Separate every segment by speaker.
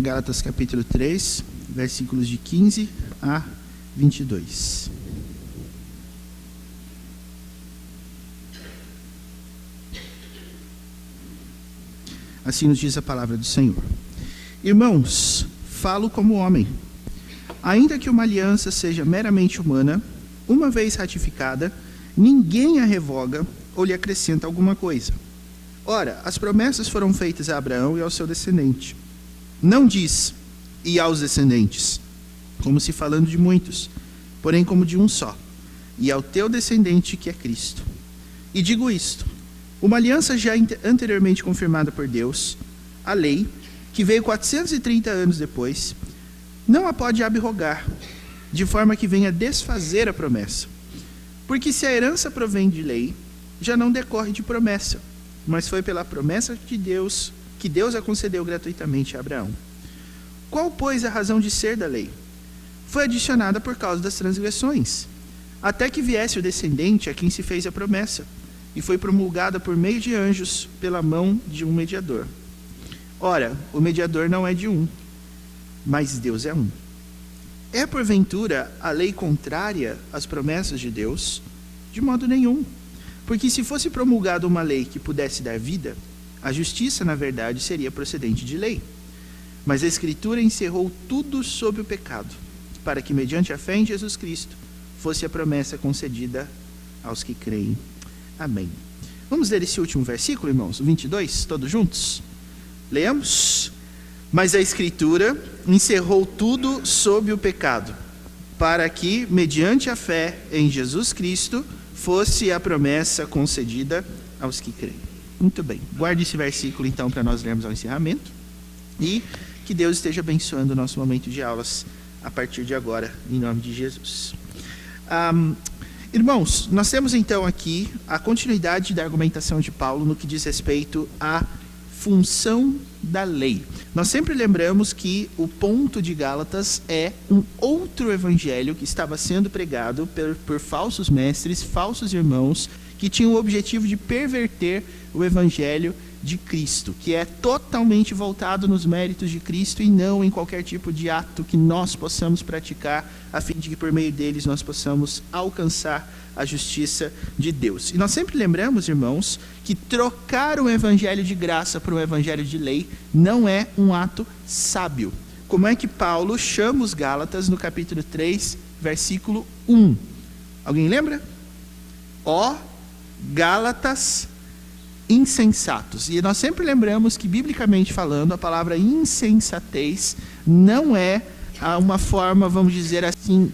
Speaker 1: Gálatas capítulo 3, versículos de 15 a 22. Assim nos diz a palavra do Senhor. Irmãos, falo como homem. Ainda que uma aliança seja meramente humana, uma vez ratificada, ninguém a revoga ou lhe acrescenta alguma coisa. Ora, as promessas foram feitas a Abraão e ao seu descendente. Não diz, e aos descendentes, como se falando de muitos, porém como de um só, e ao teu descendente que é Cristo. E digo isto, uma aliança já anteriormente confirmada por Deus, a lei, que veio 430 anos depois, não a pode abrogar, de forma que venha desfazer a promessa. Porque se a herança provém de lei, já não decorre de promessa, mas foi pela promessa de Deus que Deus a concedeu gratuitamente a Abraão. Qual, pois, a razão de ser da lei? Foi adicionada por causa das transgressões, até que viesse o descendente a quem se fez a promessa, e foi promulgada por meio de anjos pela mão de um mediador. Ora, o mediador não é de um, mas Deus é um. É porventura a lei contrária às promessas de Deus? De modo nenhum. Porque se fosse promulgada uma lei que pudesse dar vida, a justiça, na verdade, seria procedente de lei. Mas a Escritura encerrou tudo sob o pecado, para que, mediante a fé em Jesus Cristo, fosse a promessa concedida aos que creem. Amém. Vamos ler esse último versículo, irmãos, o 22, todos juntos? Leamos. Mas a Escritura encerrou tudo sob o pecado, para que, mediante a fé em Jesus Cristo, fosse a promessa concedida aos que creem. Muito bem. Guarde esse versículo, então, para nós lermos ao encerramento. E que Deus esteja abençoando o nosso momento de aulas a partir de agora, em nome de Jesus. Irmãos, nós temos então aqui a continuidade da argumentação de Paulo no que diz respeito à função da lei. Nós sempre lembramos que o ponto de Gálatas é um outro evangelho que estava sendo pregado por falsos mestres, falsos irmãos, que tinham o objetivo de perverter o evangelho de Cristo, que é totalmente voltado nos méritos de Cristo e não em qualquer tipo de ato que nós possamos praticar, a fim de que por meio deles nós possamos alcançar a justiça de Deus. E nós sempre lembramos, irmãos, que trocar o evangelho de graça por um evangelho de lei não é um ato sábio. Como é que Paulo chama os Gálatas no capítulo 3, versículo 1? Alguém lembra? Ó Gálatas insensatos. E nós sempre lembramos que, biblicamente falando, a palavra insensatez não é uma forma, vamos dizer assim,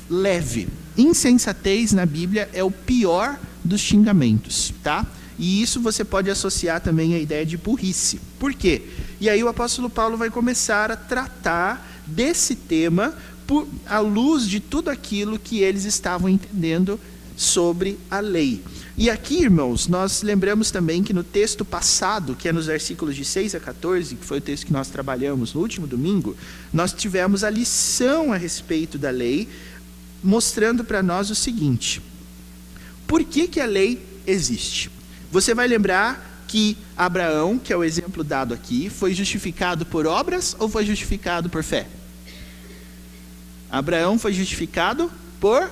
Speaker 1: leve. Insensatez na Bíblia é o pior dos xingamentos, tá? E isso você pode associar também à ideia de burrice. Por quê? E aí o apóstolo Paulo vai começar a tratar desse tema à luz de tudo aquilo que eles estavam entendendo sobre a lei. E aqui, irmãos, nós lembramos também que no texto passado, que é nos versículos de 6 a 14, que foi o texto que nós trabalhamos no último domingo, nós tivemos a lição a respeito da lei, mostrando para nós o seguinte: por que a lei existe? Você vai lembrar que Abraão, que é o exemplo dado aqui, foi justificado por obras ou foi justificado por fé? Abraão foi justificado por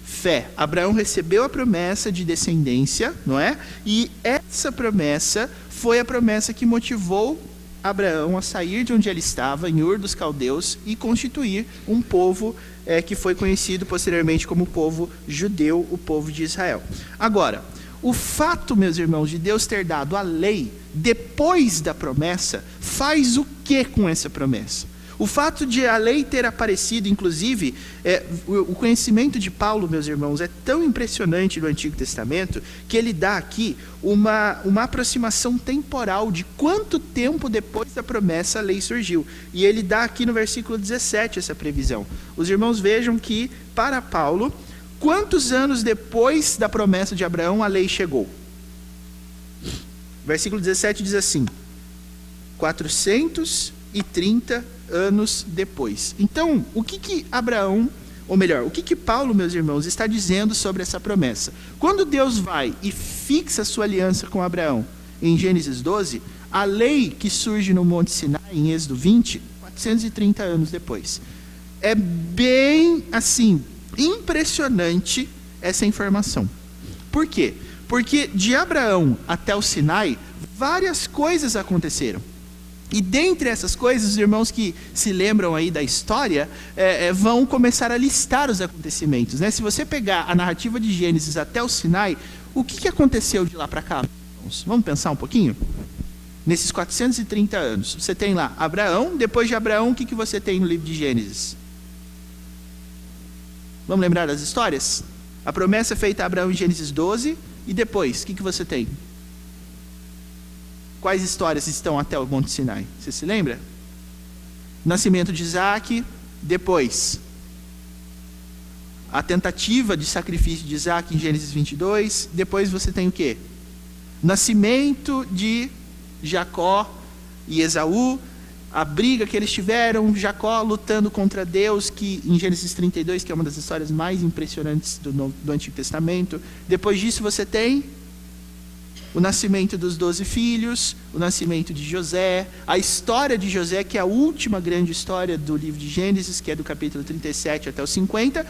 Speaker 1: fé. Abraão recebeu a promessa de descendência, não é? E essa promessa foi a promessa que motivou Abraão a sair de onde ele estava, em Ur dos Caldeus, e constituir um povo que foi conhecido posteriormente como o povo judeu, o povo de Israel. Agora, o fato, meus irmãos, de Deus ter dado a lei depois da promessa, faz o que com essa promessa? O fato de a lei ter aparecido, inclusive, o conhecimento de Paulo, meus irmãos, é tão impressionante no Antigo Testamento, que ele dá aqui uma aproximação temporal de quanto tempo depois da promessa a lei surgiu. E ele dá aqui no versículo 17 essa previsão. Os irmãos vejam que, para Paulo, quantos anos depois da promessa de Abraão a lei chegou? Versículo 17 diz assim: 430 anos depois. Então, o que Abraão, ou melhor, o que Paulo, meus irmãos, está dizendo sobre essa promessa? Quando Deus vai e fixa sua aliança com Abraão em Gênesis 12, A lei que surge no Monte Sinai, em Êxodo 20, 430 anos depois. É bem, assim, impressionante essa informação. Por quê? Porque de Abraão até o Sinai, várias coisas aconteceram. E dentre essas coisas, os irmãos que se lembram aí da história, vão começar a listar os acontecimentos, né? Se você pegar a narrativa de Gênesis até o Sinai, o que aconteceu de lá para cá? Vamos pensar um pouquinho? Nesses 430 anos, você tem lá Abraão, depois de Abraão, o que você tem no livro de Gênesis? Vamos lembrar das histórias? A promessa feita a Abraão em Gênesis 12, e depois, o que você tem? Quais histórias estão até o Monte Sinai? Você se lembra? Nascimento de Isaac, depois a tentativa de sacrifício de Isaac em Gênesis 22, depois você tem o quê? Nascimento de Jacó e Esaú, a briga que eles tiveram, Jacó lutando contra Deus, que em Gênesis 32, que é uma das histórias mais impressionantes do Antigo Testamento. Depois disso você tem o nascimento dos 12 filhos, o nascimento de José, a história de José, que é a última grande história do livro de Gênesis, que é do capítulo 37 até o 50.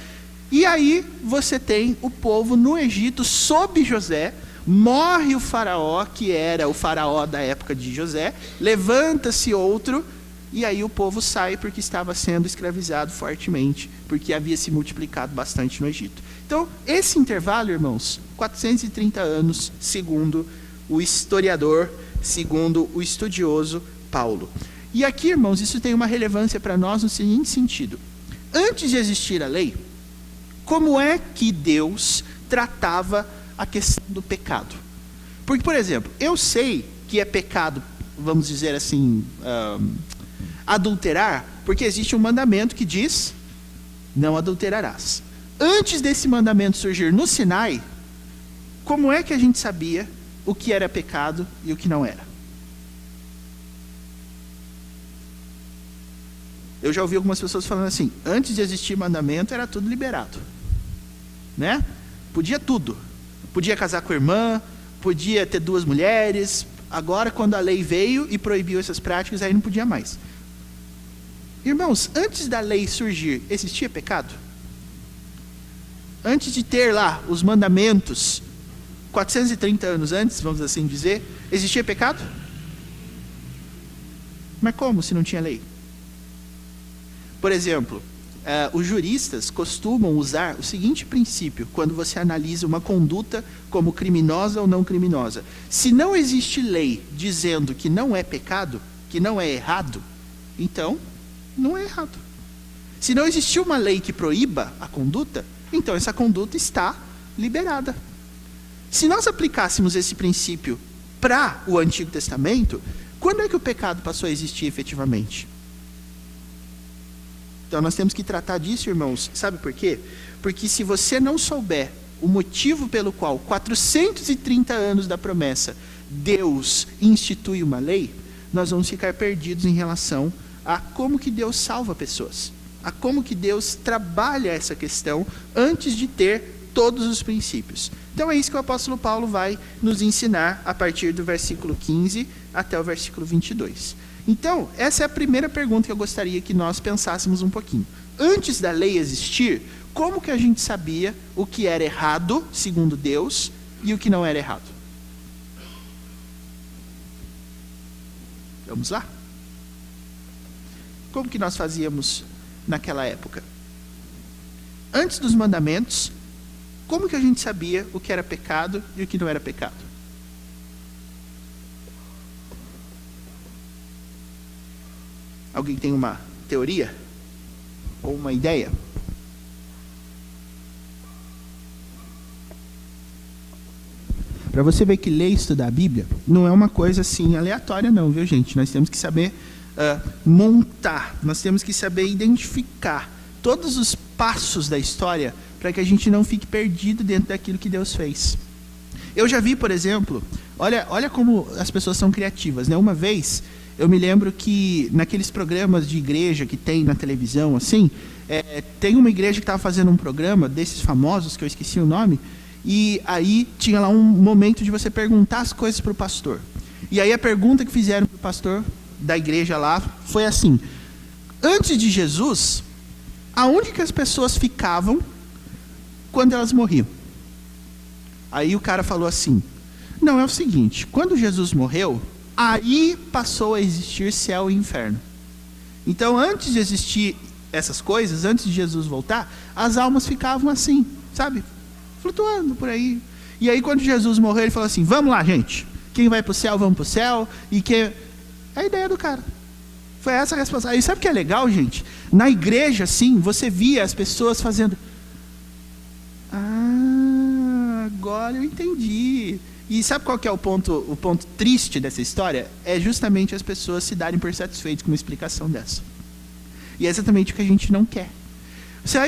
Speaker 1: E aí você tem o povo no Egito sob José. Morre o faraó, que era o faraó da época de José, levanta-se outro, e aí o povo sai porque estava sendo escravizado fortemente, porque havia se multiplicado bastante no Egito. Então, esse intervalo, irmãos, 430 anos, segundo o historiador, segundo o estudioso Paulo. E aqui, irmãos, isso tem uma relevância para nós no seguinte sentido. Antes de existir a lei, como é que Deus tratava a questão do pecado? Porque, por exemplo, eu sei que é pecado, vamos dizer assim, adulterar, porque existe um mandamento que diz, não adulterarás. Antes desse mandamento surgir no Sinai, como é que a gente sabia o que era pecado e o que não era? Eu já ouvi algumas pessoas falando assim, antes de existir mandamento era tudo liberado, né? Podia tudo. Podia casar com a irmã, podia ter 2 mulheres. Agora, quando a lei veio e proibiu essas práticas, aí não podia mais. Irmãos, antes da lei surgir, existia pecado? Antes de ter lá os mandamentos, 430 anos antes, vamos assim dizer, existia pecado? Mas como se não tinha lei? Por exemplo, os juristas costumam usar o seguinte princípio quando você analisa uma conduta como criminosa ou não criminosa. Se não existe lei dizendo que não é pecado, que não é errado, então não é errado. Se não existiu uma lei que proíba a conduta, então essa conduta está liberada. Se nós aplicássemos esse princípio para o Antigo Testamento, quando é que o pecado passou a existir efetivamente? Então nós temos que tratar disso, irmãos. Sabe por quê? Porque se você não souber o motivo pelo qual 430 anos da promessa Deus institui uma lei, nós vamos ficar perdidos em relação a como que Deus salva pessoas, a como que Deus trabalha essa questão antes de ter todos os princípios. Então é isso que o apóstolo Paulo vai nos ensinar a partir do versículo 15 até o versículo 22. Então, essa é a primeira pergunta que eu gostaria que nós pensássemos um pouquinho. Antes da lei existir, como que a gente sabia o que era errado, segundo Deus, e o que não era errado? Vamos lá? Como que nós fazíamos naquela época? Antes dos mandamentos, como que a gente sabia o que era pecado e o que não era pecado? Alguém tem uma teoria? Ou uma ideia? Para você ver que ler e estudar a Bíblia não é uma coisa assim aleatória não, viu gente? Nós temos que saber montar, nós temos que saber identificar todos os passos da história para que a gente não fique perdido dentro daquilo que Deus fez. Eu já vi, por exemplo, olha como as pessoas são criativas, né? Uma vez, eu me lembro que naqueles programas de igreja que tem na televisão, assim, tem uma igreja que estava fazendo um programa desses famosos, que eu esqueci o nome, e aí tinha lá um momento de você perguntar as coisas para o pastor. E aí a pergunta que fizeram para o pastor da igreja lá foi assim: antes de Jesus, aonde que as pessoas ficavam quando elas morriam? Aí o cara falou assim: não, é o seguinte, quando Jesus morreu, aí passou a existir céu e inferno. Então, antes de existir essas coisas, antes de Jesus voltar, as almas ficavam assim, sabe? Flutuando por aí. E aí, quando Jesus morreu, ele falou assim: vamos lá, gente. Quem vai pro céu, vamos pro céu. E quem... É a ideia do cara. Foi essa a resposta. Aí sabe o que é legal, gente? Na igreja, assim, você via as pessoas fazendo... Ah, agora eu entendi. E sabe qual que é o ponto triste dessa história? É justamente as pessoas se darem por satisfeitas com uma explicação dessa. E é exatamente o que a gente não quer.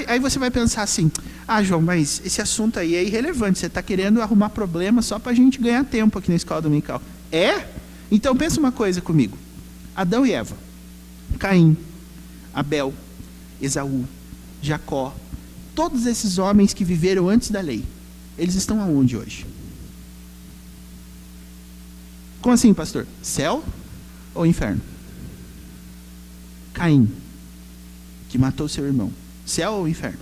Speaker 1: Aí você vai pensar assim: ah, João, mas esse assunto aí é irrelevante. Você está querendo arrumar problema só para a gente ganhar tempo aqui na escola dominical. É? Então pensa uma coisa comigo. Adão e Eva, Caim, Abel, Esaú, Jacó, todos esses homens que viveram antes da lei, eles estão aonde hoje? Como assim, pastor? Céu ou inferno? Caim, que matou seu irmão, céu ou inferno?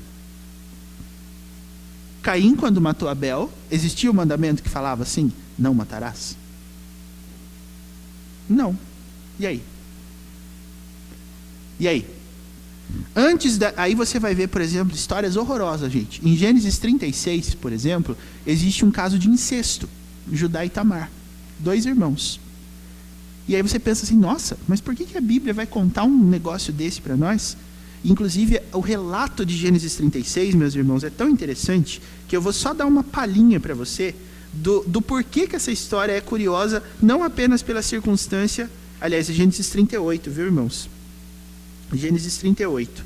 Speaker 1: Caim, quando matou Abel, existia o mandamento que falava assim: não matarás? Não. E aí? E aí? Aí você vai ver, por exemplo, histórias horrorosas, gente. Em Gênesis 36, por exemplo, existe um caso de incesto. Judá e Tamar, 2 irmãos. E aí você pensa assim: nossa, mas por que a Bíblia vai contar um negócio desse para nós? Inclusive, o relato de Gênesis 36, meus irmãos, é tão interessante que eu vou só dar uma palhinha para você do porquê que essa história é curiosa, não apenas pela circunstância. Aliás, é Gênesis 38, viu, irmãos? Gênesis 38.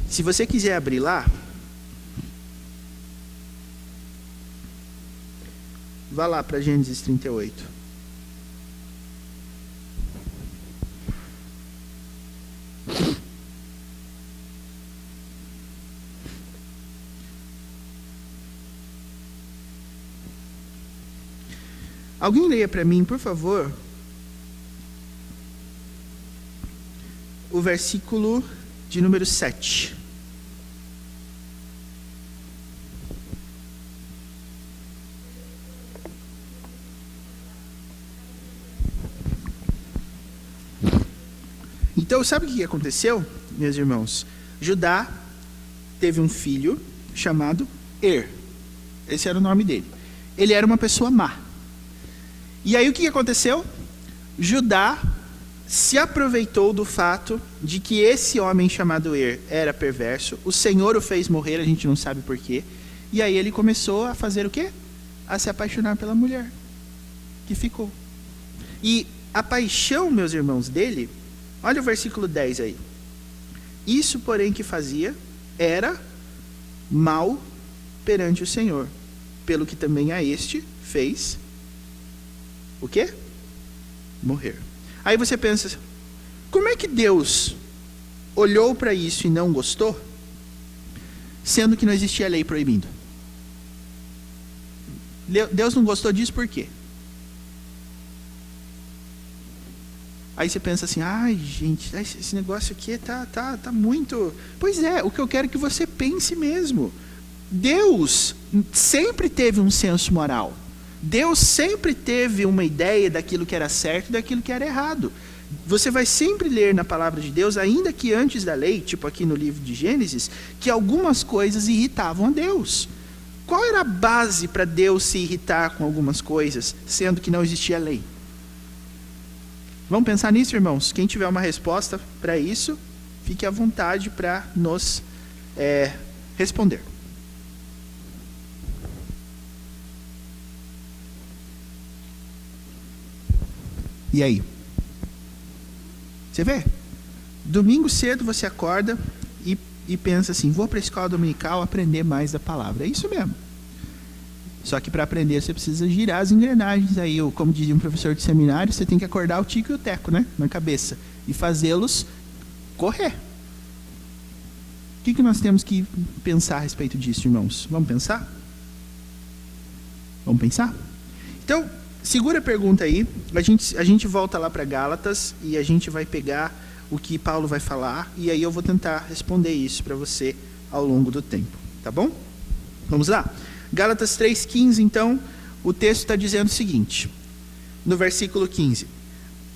Speaker 1: Se você quiser abrir lá, vá lá para Gênesis 38. Alguém leia para mim, por favor, o versículo de número 7. Então, sabe o que aconteceu, meus irmãos? Judá teve um filho chamado Esse era o nome dele. Ele era uma pessoa má. E aí o que aconteceu? Judá se aproveitou do fato de que esse homem chamado era perverso. O Senhor o fez morrer, a gente não sabe porquê. E aí ele começou a fazer o quê? A se apaixonar pela mulher que ficou. E a paixão, meus irmãos, dele, olha o versículo 10 aí. Isso, porém, que fazia era mal perante o Senhor, pelo que também a este fez o quê? Morrer. Aí você pensa, como é que Deus olhou para isso e não gostou, sendo que não existia lei proibindo? Deus não gostou disso por quê? Aí você pensa assim: ai, gente, esse negócio aqui tá muito... Pois é, o que eu quero é que você pense mesmo. Deus sempre teve um senso moral. Deus sempre teve uma ideia daquilo que era certo e daquilo que era errado. Você vai sempre ler na palavra de Deus, ainda que antes da lei, tipo aqui no livro de Gênesis, que algumas coisas irritavam a Deus. Qual era a base para Deus se irritar com algumas coisas, sendo que não existia lei? Vamos pensar nisso, irmãos? Quem tiver uma resposta para isso, fique à vontade para nos responder. E aí? Você vê? Domingo cedo você acorda e pensa assim: vou para a escola dominical aprender mais da palavra. É isso mesmo. Só que para aprender você precisa girar as engrenagens aí. Ou, como dizia um professor de seminário, você tem que acordar o tico e o teco, né, na cabeça. E fazê-los correr. O que nós temos que pensar a respeito disso, irmãos? Vamos pensar? Vamos pensar? Então, segura a pergunta aí, a gente volta lá para Gálatas e a gente vai pegar o que Paulo vai falar, e aí eu vou tentar responder isso para você ao longo do tempo, tá bom? Vamos lá? Gálatas 3,15, então, o texto está dizendo o seguinte, no versículo 15.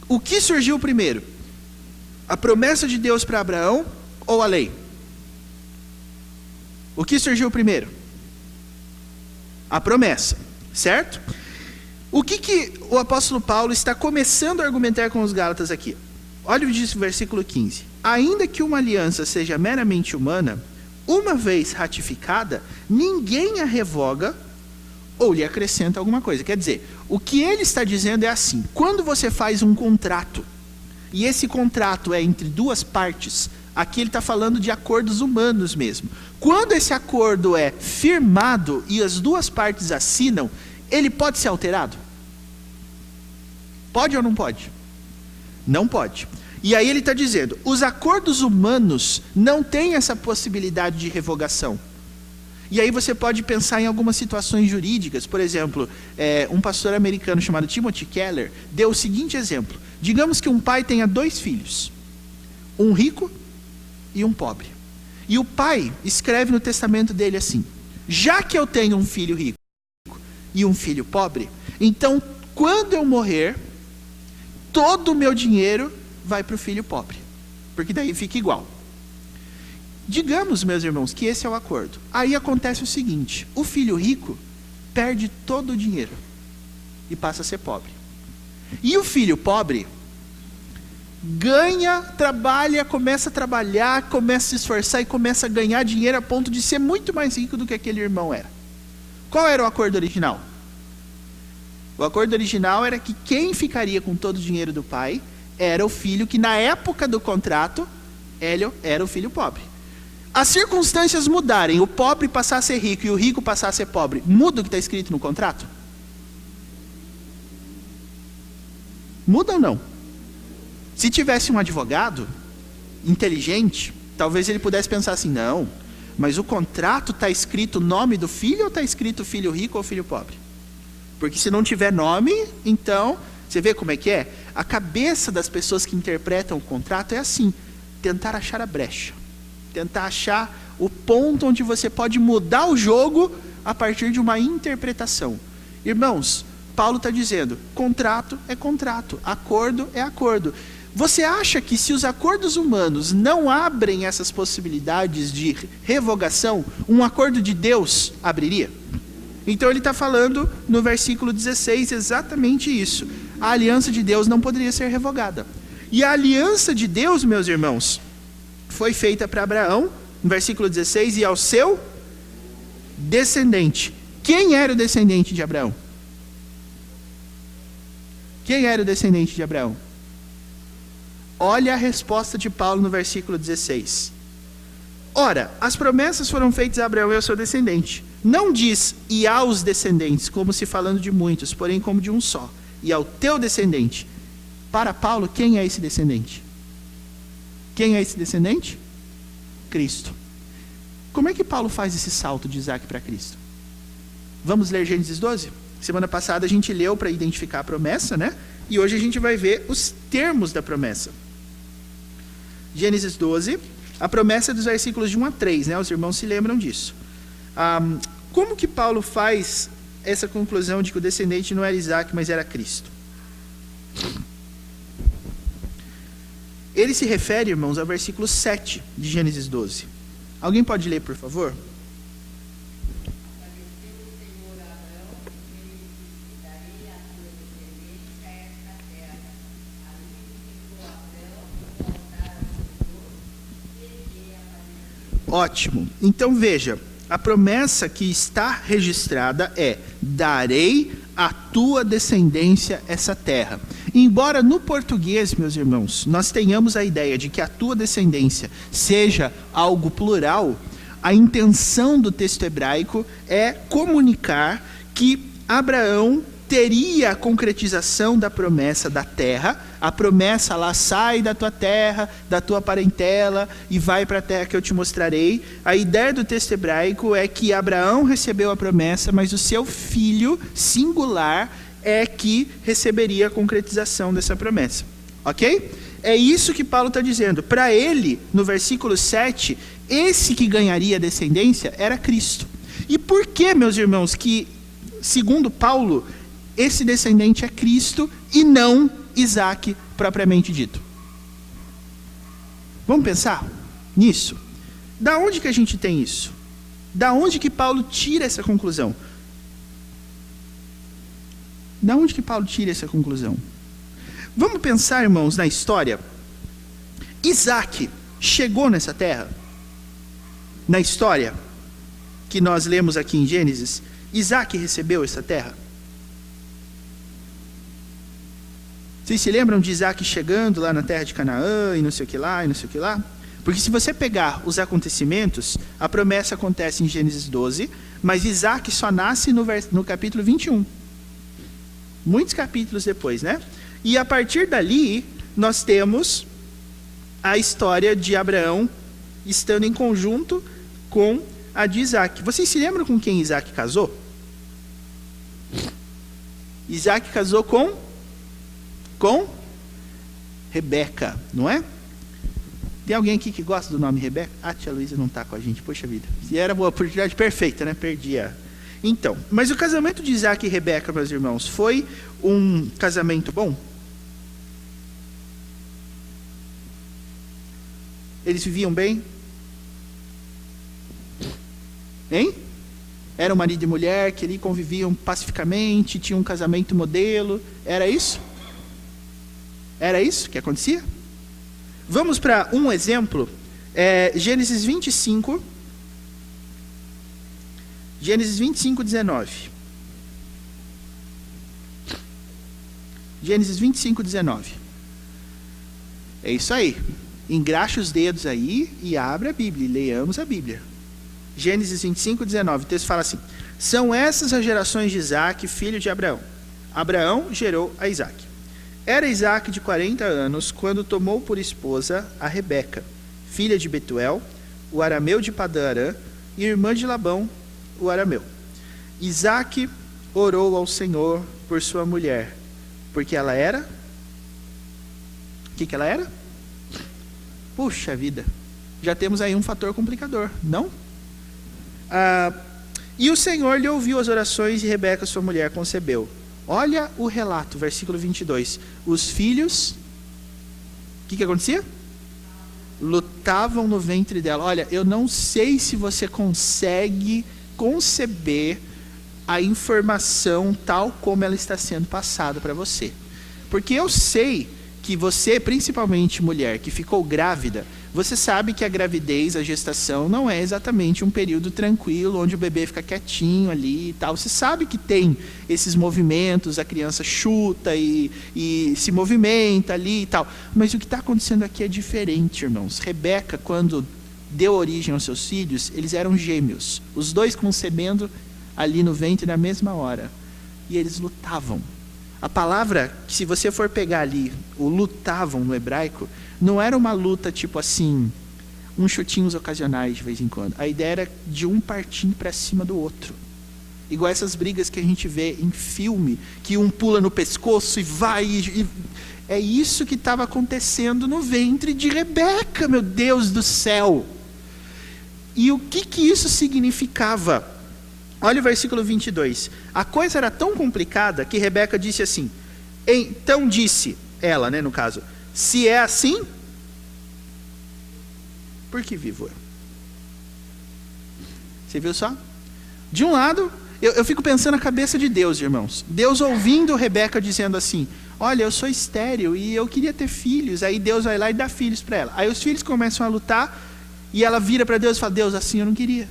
Speaker 1: O que surgiu primeiro? A promessa de Deus para Abraão ou a lei? O que surgiu primeiro? A promessa, certo? O que o apóstolo Paulo está começando a argumentar com os Gálatas aqui? Olha o versículo 15. Ainda que uma aliança seja meramente humana, uma vez ratificada, ninguém a revoga ou lhe acrescenta alguma coisa. Quer dizer, o que ele está dizendo é assim: quando você faz um contrato, e esse contrato é entre duas partes, aqui ele está falando de acordos humanos mesmo. Quando esse acordo é firmado e as duas partes assinam, ele pode ser alterado? Pode ou não pode? Não pode. E aí ele está dizendo, os acordos humanos não têm essa possibilidade de revogação. E aí você pode pensar em algumas situações jurídicas. Por exemplo, um pastor americano chamado Timothy Keller deu o seguinte exemplo. Digamos que um pai tenha 2 filhos, um rico e um pobre. E o pai escreve no testamento dele assim: já que eu tenho um filho rico e um filho pobre, então quando eu morrer, todo o meu dinheiro vai para o filho pobre, porque daí fica igual. Digamos, meus irmãos, que esse é o acordo. Aí acontece o seguinte: o filho rico perde todo o dinheiro e passa a ser pobre. E o filho pobre ganha, trabalha, começa a trabalhar, começa a se esforçar e começa a ganhar dinheiro a ponto de ser muito mais rico do que aquele irmão era. Qual era o acordo original? O acordo original era que quem ficaria com todo o dinheiro do pai era o filho que, na época do contrato, era o filho pobre. As circunstâncias mudarem, o pobre passar a ser rico e o rico passar a ser pobre, muda o que está escrito no contrato? Muda ou não? Se tivesse um advogado inteligente, talvez ele pudesse pensar assim: não, mas o contrato está escrito o nome do filho ou está escrito filho rico ou filho pobre? Porque se não tiver nome, então, você vê como é que é? A cabeça das pessoas que interpretam o contrato é assim: tentar achar a brecha, tentar achar o ponto onde você pode mudar o jogo a partir de uma interpretação. Irmãos, Paulo está dizendo, contrato é contrato, acordo é acordo. Você acha que se os acordos humanos não abrem essas possibilidades de revogação, um acordo de Deus abriria? Então ele está falando no versículo 16 exatamente isso. A aliança de Deus não poderia ser revogada. E a aliança de Deus, meus irmãos, foi feita para Abraão, no versículo 16, e ao seu descendente. Quem era o descendente de Abraão? Quem era o descendente de Abraão? Olha a resposta de Paulo no versículo 16. Ora, as promessas foram feitas a Abraão e ao seu descendente. Não diz, e aos descendentes, como se falando de muitos, porém como de um só. E ao teu descendente. Para Paulo, quem é esse descendente? Quem é esse descendente? Cristo. Como é que Paulo faz esse salto de Isaac para Cristo? Vamos ler Gênesis 12? Semana passada a gente leu para identificar a promessa, né? E hoje a gente vai ver os termos da promessa. Gênesis 12, a promessa dos versículos de 1 a 3, né? Os irmãos se lembram disso. Como que Paulo faz essa conclusão de que o descendente não era Isaac, mas era Cristo? Ele se refere, irmãos, ao versículo 7 de Gênesis 12. Alguém pode ler, por favor? Ótimo. Então veja, a promessa que está registrada é: darei à tua descendência essa terra. Embora no português, meus irmãos, nós tenhamos a ideia de que a tua descendência seja algo plural, a intenção do texto hebraico é comunicar que Abraão teria a concretização da promessa da terra. A promessa lá: sai da tua terra, da tua parentela e vai para a terra que eu te mostrarei. A ideia do texto hebraico é que Abraão recebeu a promessa, mas o seu filho singular é que receberia a concretização dessa promessa. Ok? É isso que Paulo está dizendo. Para ele, no versículo 7, esse que ganharia a descendência era Cristo. E por que, meus irmãos, que, segundo Paulo, esse descendente é Cristo e não Isaque propriamente dito? Vamos pensar nisso? Da onde que a gente tem isso? Da onde que Paulo tira essa conclusão? Da onde que Paulo tira essa conclusão? Vamos pensar, irmãos, na história. Isaque chegou nessa terra? Na história que nós lemos aqui em Gênesis, Isaque recebeu essa terra? Vocês se lembram de Isaque chegando lá na terra de Canaã e não sei o que lá, e não sei o que lá? Porque se você pegar os acontecimentos, a promessa acontece em Gênesis 12, mas Isaque só nasce no capítulo 21. Muitos capítulos depois, né? E a partir dali, nós temos a história de Abraão estando em conjunto com a de Isaque. Vocês se lembram com quem Isaque casou? Isaque casou com Rebeca, não é? Tem alguém aqui que gosta do nome Rebeca? A tia Luísa não está com a gente, poxa vida. E era uma oportunidade perfeita, né? Perdia. Então, mas o casamento de Isaque e Rebeca, meus irmãos, foi um casamento bom? Eles viviam bem? Hein? Era um marido e mulher que ali conviviam pacificamente, tinham um casamento modelo. Era isso? Era isso que acontecia? Vamos para um exemplo. Gênesis 25. Gênesis 25, 19. Gênesis 25, 19. É isso aí. Engraxa os dedos aí e abra a Bíblia, e leiamos a Bíblia. Gênesis 25, 19, o texto fala assim: são essas as gerações de Isaque, filho de Abraão. Abraão gerou a Isaque. Era Isaque de 40 anos, quando tomou por esposa a Rebeca, filha de Betuel, o arameu de Padã-Arã, e irmã de Labão, o arameu. Isaque orou ao Senhor por sua mulher, porque ela era... O que ela era? Puxa vida, já temos aí um fator complicador, não? E o Senhor lhe ouviu as orações e Rebeca, sua mulher, concebeu. Olha o relato, versículo 22. Os filhos, o que acontecia? Lutavam no ventre dela. Olha, eu não sei se você consegue conceber a informação tal como ela está sendo passada para você. Porque eu sei que você, principalmente mulher que ficou grávida, você sabe que a gravidez, a gestação, não é exatamente um período tranquilo, onde o bebê fica quietinho ali e tal. Você sabe que tem esses movimentos, a criança chuta e se movimenta ali e tal. Mas o que está acontecendo aqui é diferente, irmãos. Rebeca, quando deu origem aos seus filhos, eles eram gêmeos. Os dois concebendo ali no ventre na mesma hora. E eles lutavam. A palavra, se você for pegar ali, o lutavam no hebraico, não era uma luta tipo assim, uns chutinhos ocasionais de vez em quando. A ideia era de um partindo para cima do outro. Igual essas brigas que a gente vê em filme, que um pula no pescoço e vai... É isso que estava acontecendo no ventre de Rebeca, meu Deus do céu! E o que isso significava? Olha o versículo 22. A coisa era tão complicada que Rebeca disse assim, então disse ela, né, no caso, se é assim, por que vivo eu? Você viu só? De um lado, eu fico pensando na cabeça de Deus, irmãos. Deus ouvindo Rebeca dizendo assim, olha, eu sou estéril e eu queria ter filhos. Aí Deus vai lá e dá filhos para ela. Aí os filhos começam a lutar e ela vira para Deus e fala, Deus, assim eu não queria.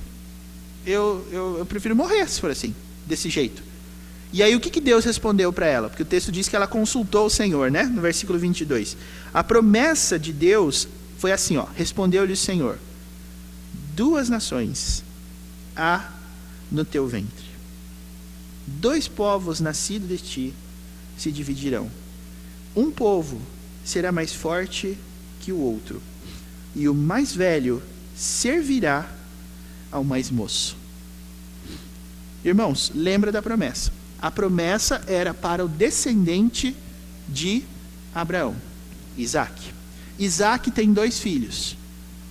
Speaker 1: Eu prefiro morrer se for assim, desse jeito. E aí o que Deus respondeu para ela? Porque o texto diz que ela consultou o Senhor, né? No versículo 22. A promessa de Deus foi assim, ó. Respondeu-lhe o Senhor, 2 nações há no teu ventre. 2 povos nascidos de ti se dividirão. Um povo será mais forte que o outro. E o mais velho servirá ao mais moço. Irmãos, lembra da promessa. A promessa era para o descendente de Abraão, Isaac. Isaac tem 2 filhos.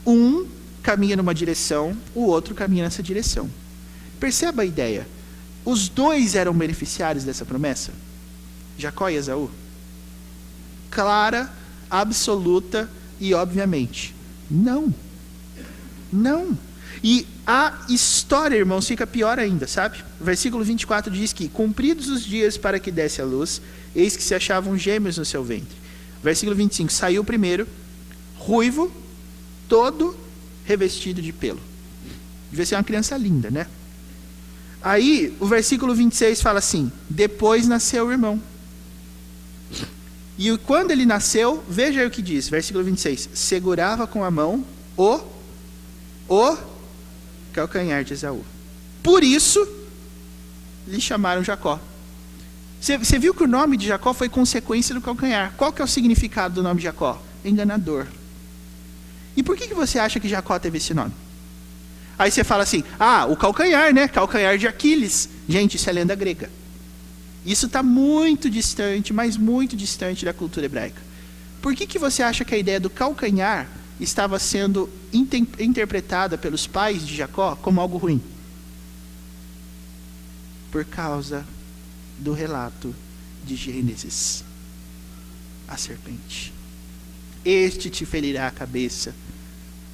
Speaker 1: Um caminha numa direção, o outro caminha nessa direção. Perceba a ideia. Os 2 eram beneficiários dessa promessa? Jacó e Esaú? Clara, absoluta e obviamente. Não. Não. E a história, irmãos, fica pior ainda, sabe? O versículo 24 diz que, cumpridos os dias para que desse a luz, eis que se achavam gêmeos no seu ventre. Versículo 25, saiu o primeiro, ruivo, todo revestido de pelo. Devia ser uma criança linda, né? Aí, o versículo 26 fala assim, depois nasceu o irmão. E quando ele nasceu, veja aí o que diz, versículo 26, segurava com a mão o calcanhar de Esaú. Por isso, lhe chamaram Jacó. Você viu que o nome de Jacó foi consequência do calcanhar. Qual que é o significado do nome de Jacó? Enganador. E por que você acha que Jacó teve esse nome? Aí você fala assim, o calcanhar, né? Calcanhar de Aquiles. Gente, isso é lenda grega. Isso está muito distante, mas muito distante da cultura hebraica. Por que você acha que a ideia do calcanhar estava sendo interpretada pelos pais de Jacó como algo ruim? Por causa do relato de Gênesis. A serpente. Este te ferirá a cabeça,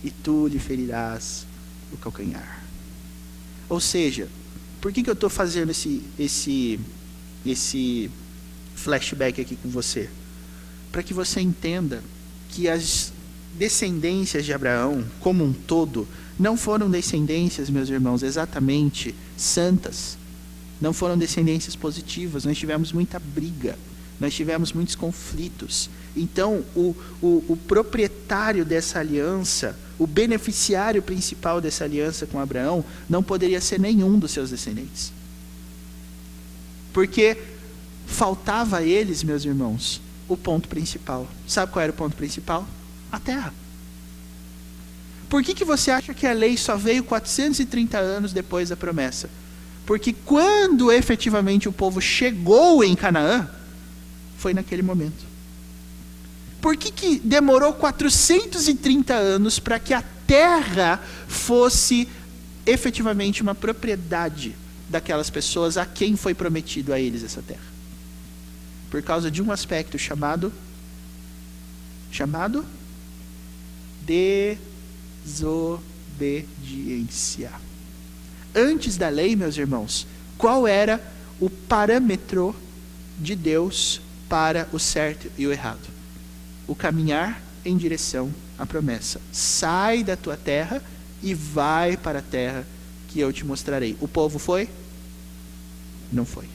Speaker 1: e tu lhe ferirás o calcanhar. Ou seja, por que eu estou fazendo esse flashback aqui com você? Para que você entenda que as descendências de Abraão, como um todo, não foram descendências, meus irmãos, exatamente santas. Não foram descendências positivas. Nós tivemos muita briga. Nós tivemos muitos conflitos. Então, o proprietário dessa aliança, o beneficiário principal dessa aliança com Abraão, não poderia ser nenhum dos seus descendentes. Porque faltava a eles, meus irmãos, o ponto principal. Sabe qual era o ponto principal? A terra. Por que você acha que a lei só veio 430 anos depois da promessa? Porque quando efetivamente o povo chegou em Canaã, foi naquele momento. Por que demorou 430 anos para que a terra fosse efetivamente uma propriedade daquelas pessoas a quem foi prometido a eles essa terra? Por causa de um aspecto chamado desobediência. Antes da lei, meus irmãos, qual era o parâmetro de Deus para o certo e o errado? O caminhar em direção à promessa. Sai da tua terra e vai para a terra que eu te mostrarei. O povo foi? Não foi.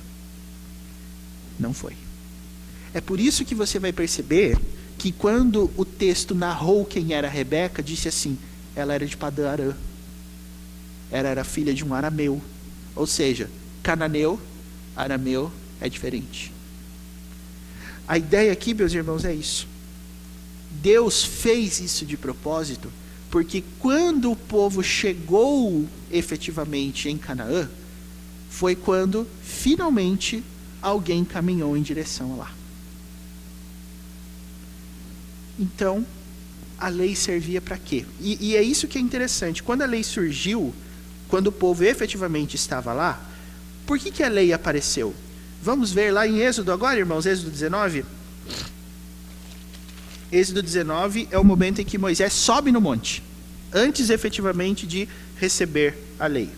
Speaker 1: Não foi. É por isso que você vai perceber que quando o texto narrou quem era Rebeca, disse assim, ela era de Padã Arã. Ela era filha de um arameu. Ou seja, cananeu, arameu é diferente. A ideia aqui, meus irmãos, é isso. Deus fez isso de propósito, porque quando o povo chegou efetivamente em Canaã, foi quando finalmente alguém caminhou em direção lá. Então, a lei servia para quê? E é isso que é interessante. Quando a lei surgiu, quando o povo efetivamente estava lá, por que a lei apareceu? Vamos ver lá em Êxodo agora, irmãos, Êxodo 19. Êxodo 19 é o momento em que Moisés sobe no monte, antes efetivamente de receber a lei.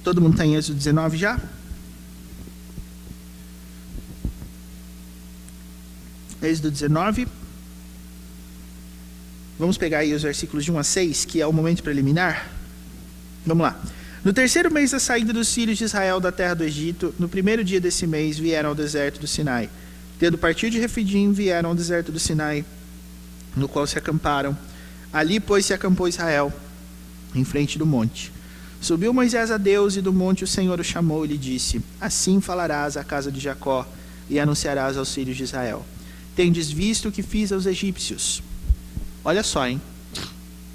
Speaker 1: Todo mundo está em Êxodo 19 já? Êxodo 19. Vamos pegar aí os versículos de 1 a 6, que é o momento preliminar. Vamos lá. No terceiro mês da saída dos filhos de Israel da terra do Egito, no primeiro dia desse mês vieram ao deserto do Sinai. Tendo partido de Refidim, vieram ao deserto do Sinai, no qual se acamparam. Ali, pois, se acampou Israel, em frente do monte. Subiu Moisés a Deus, e do monte o Senhor o chamou e lhe disse, assim falarás à casa de Jacó, e anunciarás aos filhos de Israel: tendes visto o que fiz aos egípcios. Olha só, hein?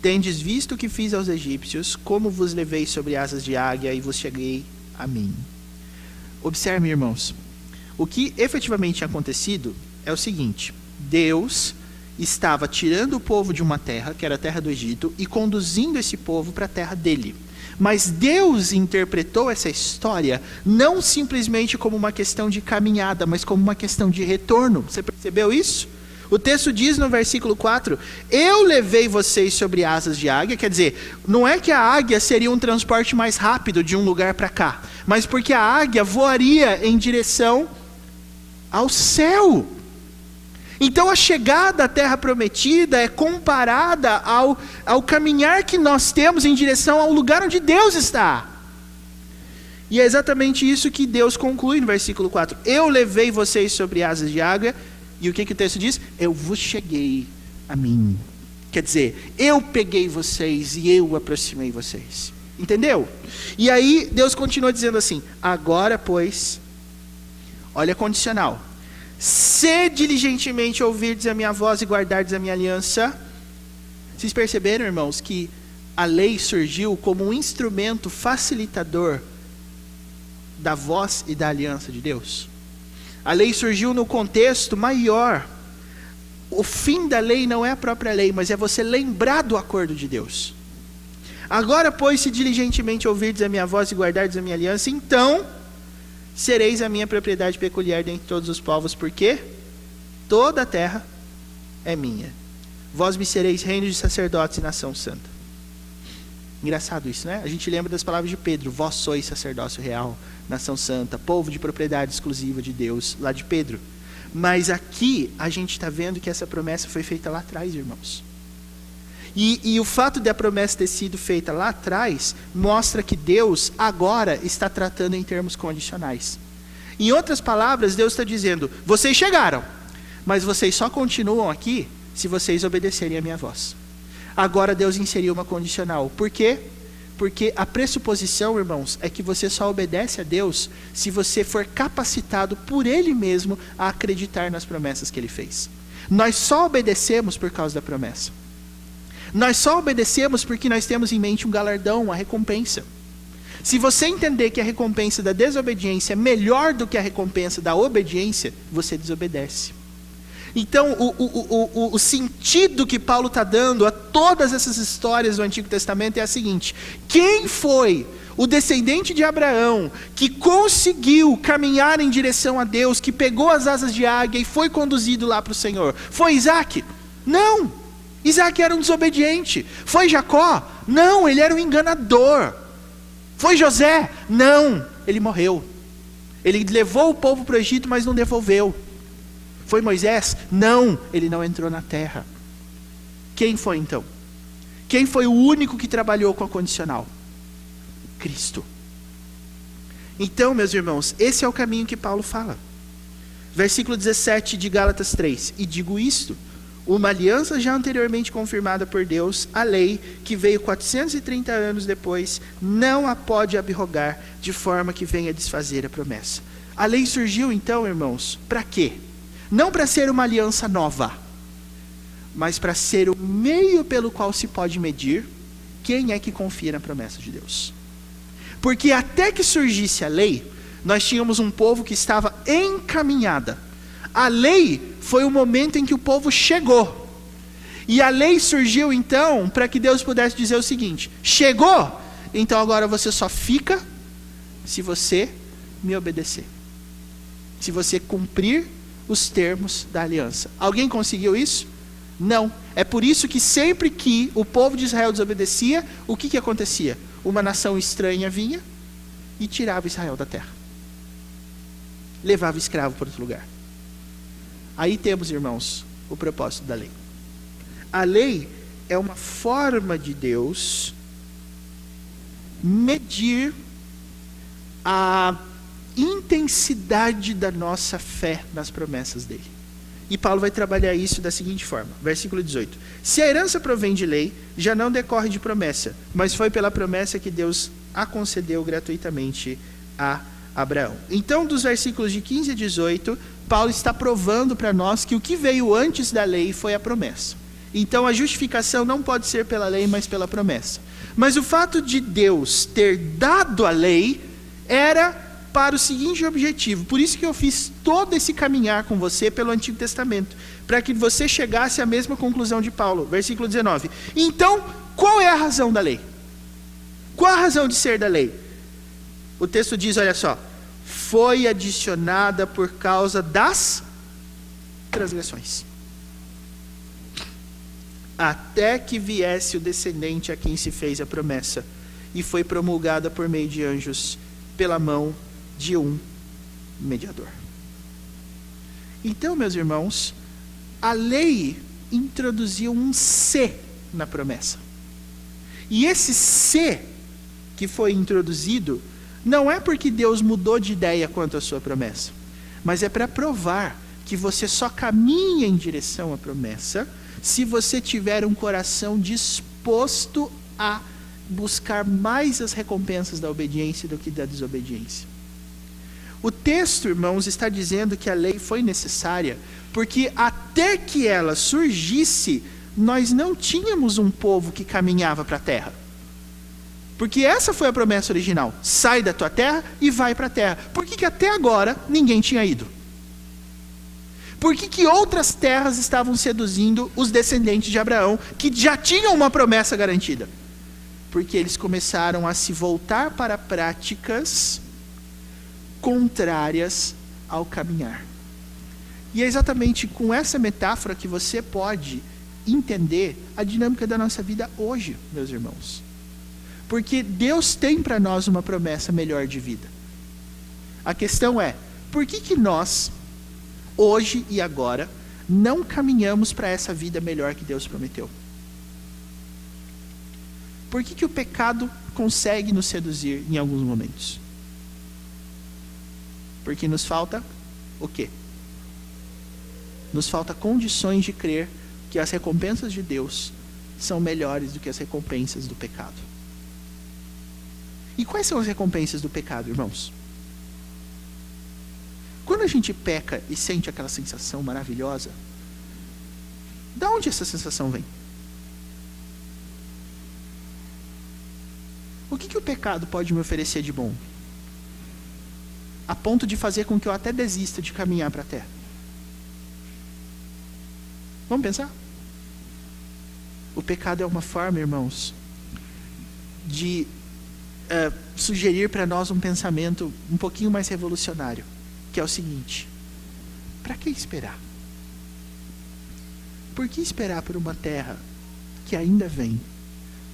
Speaker 1: Tendes visto o que fiz aos egípcios, como vos levei sobre asas de águia e vos cheguei a mim. Observe, irmãos, o que efetivamente tinha acontecido é o seguinte: Deus estava tirando o povo de uma terra, que era a terra do Egito, e conduzindo esse povo para a terra dele. Mas Deus interpretou essa história não simplesmente como uma questão de caminhada, mas como uma questão de retorno. Você percebeu isso? O texto diz no versículo 4: eu levei vocês sobre asas de águia. Quer dizer, não é que a águia seria um transporte mais rápido de um lugar para cá, mas porque a águia voaria em direção ao céu. Então a chegada à terra prometida é comparada ao caminhar que nós temos em direção ao lugar onde Deus está. E é exatamente isso que Deus conclui no versículo 4. Eu levei vocês sobre asas de águia. E o que o texto diz? Eu vos cheguei a mim. Quer dizer, eu peguei vocês e eu aproximei vocês. Entendeu? E aí Deus continua dizendo assim: agora, pois, olha a condicional. Se diligentemente ouvirdes a minha voz e guardardes a minha aliança. Vocês perceberam, irmãos, que a lei surgiu como um instrumento facilitador da voz e da aliança de Deus? A lei surgiu no contexto maior. O fim da lei não é a própria lei, mas é você lembrar do acordo de Deus. Agora, pois, se diligentemente ouvirdes a minha voz e guardardes a minha aliança, então sereis a minha propriedade peculiar dentre todos os povos, porque toda a terra é minha. Vós me sereis reino de sacerdotes e nação santa. Engraçado isso, né? A gente lembra das palavras de Pedro: vós sois sacerdócio real, nação santa, povo de propriedade exclusiva de Deus, lá de Pedro. Mas aqui a gente está vendo que essa promessa foi feita lá atrás, irmãos. E o fato de a promessa ter sido feita lá atrás mostra que Deus agora está tratando em termos condicionais. Em outras palavras, Deus está dizendo: vocês chegaram, mas vocês só continuam aqui se vocês obedecerem a minha voz. Agora Deus inseriu uma condicional. Por quê? Porque a pressuposição, irmãos, é que você só obedece a Deus se você for capacitado por Ele mesmo a acreditar nas promessas que Ele fez. Nós só obedecemos por causa da promessa. Nós só obedecemos porque nós temos em mente um galardão, uma recompensa. Se você entender que a recompensa da desobediência é melhor do que a recompensa da obediência, você desobedece. Então, o sentido que Paulo está dando a todas essas histórias do Antigo Testamento é a seguinte: quem foi o descendente de Abraão que conseguiu caminhar em direção a Deus, que pegou as asas de águia e foi conduzido lá para o Senhor? Foi Isaac? Não! Isaac era um desobediente. Foi Jacó? Não, ele era um enganador. Foi José? Não, ele morreu. Ele levou o povo para o Egito, mas não devolveu. Foi Moisés? Não, ele não entrou na terra. Quem foi então? Quem foi o único que trabalhou com a condicional? Cristo. Então, meus irmãos, esse é o caminho que Paulo fala. Versículo 17 de Gálatas 3. E digo isto: uma aliança já anteriormente confirmada por Deus, a lei, que veio 430 anos depois, não a pode abrogar, de forma que venha desfazer a promessa. A lei surgiu então, irmãos, para quê? Não para ser uma aliança nova, mas para ser o meio pelo qual se pode medir quem é que confia na promessa de Deus. Porque até que surgisse a lei, nós tínhamos um povo que estava encaminhada. A lei foi o momento em que o povo chegou. E a lei surgiu então para que Deus pudesse dizer o seguinte: chegou, então agora você só fica se você me obedecer, se você cumprir os termos da aliança. Alguém conseguiu isso? Não. É por isso que sempre que o povo de Israel desobedecia, o que acontecia? Uma nação estranha vinha e tirava Israel da terra, levava escravo para outro lugar. Aí temos, irmãos, o propósito da lei. A lei é uma forma de Deus medir a intensidade da nossa fé nas promessas dele. E Paulo vai trabalhar isso da seguinte forma, versículo 18: se a herança provém de lei, já não decorre de promessa, mas foi pela promessa que Deus a concedeu gratuitamente a Abraão. Então, dos versículos de 15 a 18, Paulo está provando para nós que o que veio antes da lei foi a promessa. Então, a justificação não pode ser pela lei, mas pela promessa. Mas o fato de Deus ter dado a lei era para o seguinte objetivo. Por isso que eu fiz todo esse caminhar com você pelo Antigo Testamento, para que você chegasse à mesma conclusão de Paulo. Versículo 19. Então, qual é a razão da lei? Qual a razão de ser da lei? O texto diz, olha só, foi adicionada por causa das transgressões, até que viesse o descendente a quem se fez a promessa, e foi promulgada por meio de anjos, pela mão de um mediador. Então, meus irmãos, a lei introduziu um se na promessa. E esse se que foi introduzido não é porque Deus mudou de ideia quanto à sua promessa, mas é para provar que você só caminha em direção à promessa se você tiver um coração disposto a buscar mais as recompensas da obediência do que da desobediência. O texto, irmãos, está dizendo que a lei foi necessária porque até que ela surgisse, nós não tínhamos um povo que caminhava para a terra. Porque essa foi a promessa original. Sai da tua terra e vai para a terra. Por que até agora ninguém tinha ido? Por que outras terras estavam seduzindo os descendentes de Abraão, que já tinham uma promessa garantida? Porque eles começaram a se voltar para práticas contrárias ao caminhar. E é exatamente com essa metáfora que você pode entender a dinâmica da nossa vida hoje, meus irmãos. Porque Deus tem para nós uma promessa melhor de vida. A questão é, por que nós, hoje e agora, não caminhamos para essa vida melhor que Deus prometeu? Por que o pecado consegue nos seduzir em alguns momentos? Porque nos falta o quê? Nos falta condições de crer que as recompensas de Deus são melhores do que as recompensas do pecado. E quais são as recompensas do pecado, irmãos? Quando a gente peca e sente aquela sensação maravilhosa, da onde essa sensação vem? O que o pecado pode me oferecer de bom? A ponto de fazer com que eu até desista de caminhar para a terra. Vamos pensar? O pecado é uma forma, irmãos, de sugerir para nós um pensamento um pouquinho mais revolucionário, que é o seguinte: para que esperar? Por que esperar por uma terra que ainda vem,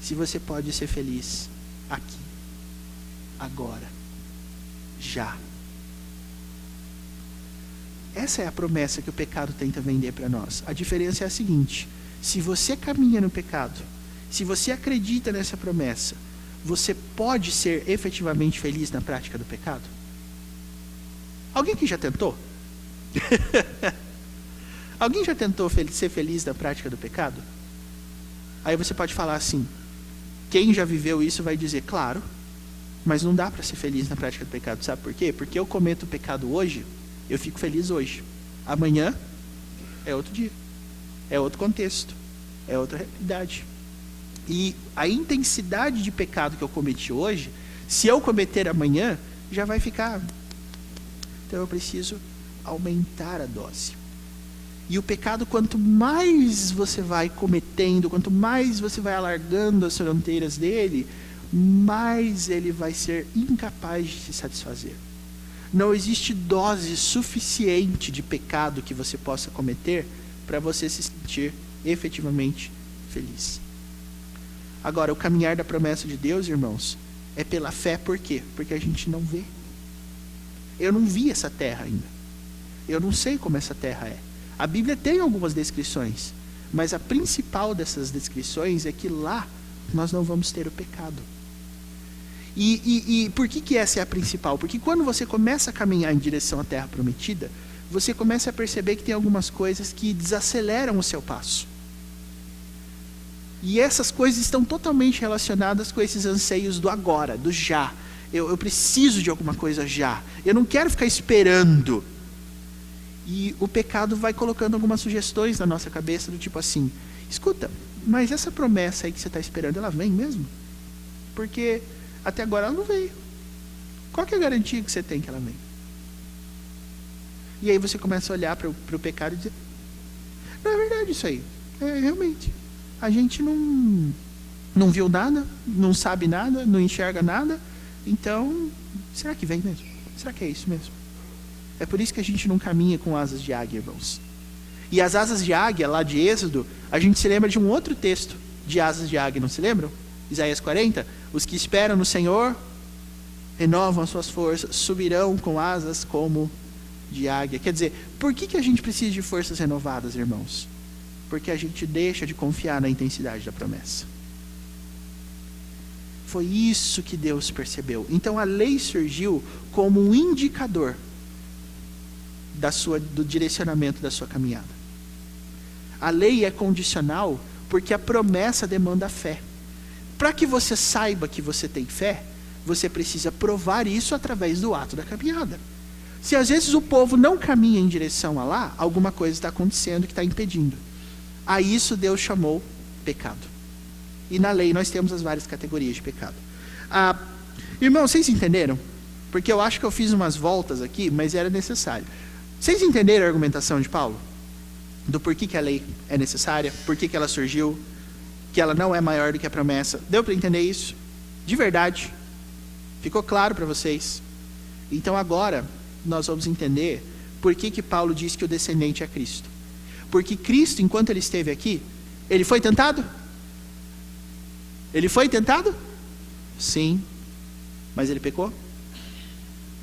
Speaker 1: se você pode ser feliz aqui, agora, já? Essa é a promessa que o pecado tenta vender para nós. A diferença é a seguinte: se você caminha no pecado, se você acredita nessa promessa, você pode ser efetivamente feliz na prática do pecado? Alguém que já tentou? Alguém já tentou ser feliz na prática do pecado? Aí você pode falar assim, quem já viveu isso vai dizer, claro, mas não dá para ser feliz na prática do pecado. Sabe por quê? Porque eu cometo o pecado hoje, eu fico feliz hoje. Amanhã é outro dia, é outro contexto, é outra realidade. E a intensidade de pecado que eu cometi hoje, se eu cometer amanhã, já vai ficar. Então eu preciso aumentar a dose. E o pecado, quanto mais você vai cometendo, quanto mais você vai alargando as fronteiras dele, mais ele vai ser incapaz de se satisfazer. Não existe dose suficiente de pecado que você possa cometer para você se sentir efetivamente feliz. Agora, o caminhar da promessa de Deus, irmãos, é pela fé. Por quê? Porque a gente não vê. Eu não vi essa terra ainda. Eu não sei como essa terra é. A Bíblia tem algumas descrições, mas a principal dessas descrições é que lá nós não vamos ter o pecado. E por que essa é a principal? Porque quando você começa a caminhar em direção à terra prometida, você começa a perceber que tem algumas coisas que desaceleram o seu passo. E essas coisas estão totalmente relacionadas com esses anseios do agora, do já. Eu preciso de alguma coisa já. Eu não quero ficar esperando. E o pecado vai colocando algumas sugestões na nossa cabeça, do tipo assim, escuta, mas essa promessa aí que você está esperando, ela vem mesmo? Porque até agora ela não veio. Qual que é a garantia que você tem que ela vem? E aí você começa a olhar para o pecado e dizer, não é verdade isso aí. Realmente. A gente não viu nada, não sabe nada, não enxerga nada. Então, será que vem mesmo? Será que é isso mesmo? É por isso que a gente não caminha com asas de águia, irmãos. E as asas de águia, lá de Êxodo, a gente se lembra de um outro texto de asas de águia, não se lembram? Isaías 40. Os que esperam no Senhor renovam as suas forças, subirão com asas como de águia. Quer dizer, por que a gente precisa de forças renovadas, irmãos? Porque a gente deixa de confiar na intensidade da promessa. Foi isso que Deus percebeu. Então a lei surgiu como um indicador do direcionamento da sua caminhada. A lei é condicional porque a promessa demanda fé. Para que você saiba que você tem fé, você precisa provar isso através do ato da caminhada. Se às vezes o povo não caminha em direção a lá, alguma coisa está acontecendo que está impedindo. A isso Deus chamou pecado. E na lei nós temos as várias categorias de pecado. Irmão, vocês entenderam? Porque eu acho que eu fiz umas voltas aqui, mas era necessário. Vocês entenderam a argumentação de Paulo? Do porquê que a lei é necessária, porquê que ela surgiu, que ela não é maior do que a promessa. Deu para entender isso? De verdade? Ficou claro para vocês? Então agora nós vamos entender por que Paulo diz que o descendente é Cristo. Porque Cristo, enquanto ele esteve aqui, ele foi tentado? Ele foi tentado? Sim. Mas ele pecou?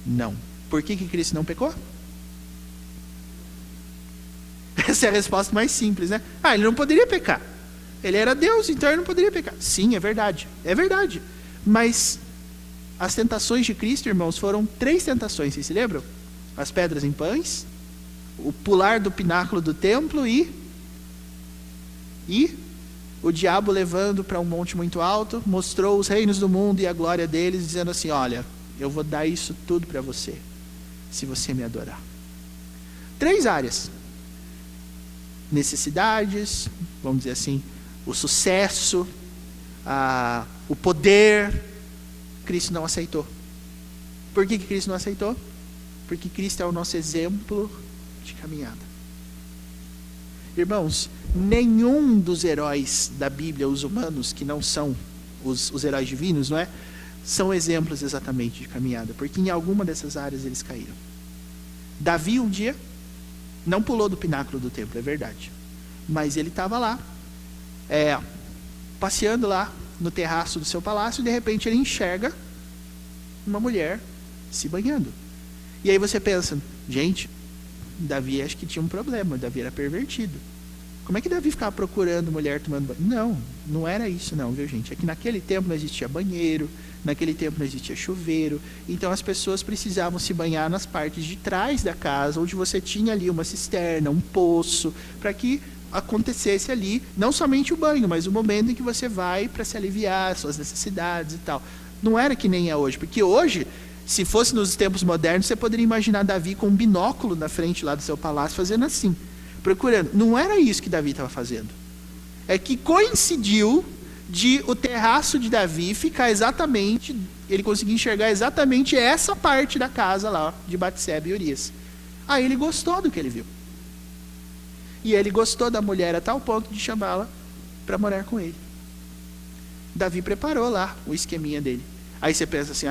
Speaker 1: Não. Por que Cristo não pecou? Essa é a resposta mais simples, né? Ele não poderia pecar. Ele era Deus, então ele não poderia pecar. Sim, é verdade. É verdade. Mas as tentações de Cristo, irmãos, foram 3 tentações, vocês se lembram? As pedras em pães, o pular do pináculo do templo e o diabo levando para um monte muito alto, mostrou os reinos do mundo e a glória deles, dizendo assim, olha, eu vou dar isso tudo para você, se você me adorar. 3 áreas. Necessidades, vamos dizer assim, o sucesso, o poder. Cristo não aceitou. Por que Cristo não aceitou? Porque Cristo é o nosso exemplo de caminhada. Irmãos, nenhum dos heróis da Bíblia, os humanos, que não são os heróis divinos, não é? São exemplos exatamente de caminhada, porque em alguma dessas áreas eles caíram. Davi um dia não pulou do pináculo do templo, é verdade. Mas ele estava lá, passeando lá no terraço do seu palácio, e de repente ele enxerga uma mulher se banhando. E aí você pensa, gente, Davi acho que tinha um problema, Davi era pervertido. Como é que Davi ficava procurando mulher tomando banho? Não era isso não, viu gente? É que naquele tempo não existia banheiro, naquele tempo não existia chuveiro, então as pessoas precisavam se banhar nas partes de trás da casa, onde você tinha ali uma cisterna, um poço, para que acontecesse ali, não somente o banho, mas o momento em que você vai para se aliviar, suas necessidades e tal. Não era que nem é hoje, porque hoje, se fosse nos tempos modernos, você poderia imaginar Davi com um binóculo na frente lá do seu palácio, fazendo assim, procurando. Não era isso que Davi estava fazendo. É que coincidiu de o terraço de Davi ficar exatamente, ele conseguia enxergar exatamente essa parte da casa lá, de Batseba e Urias. Aí ele gostou do que ele viu. E ele gostou da mulher a tal ponto de chamá-la para morar com ele. Davi preparou lá o esqueminha dele. Aí você pensa assim,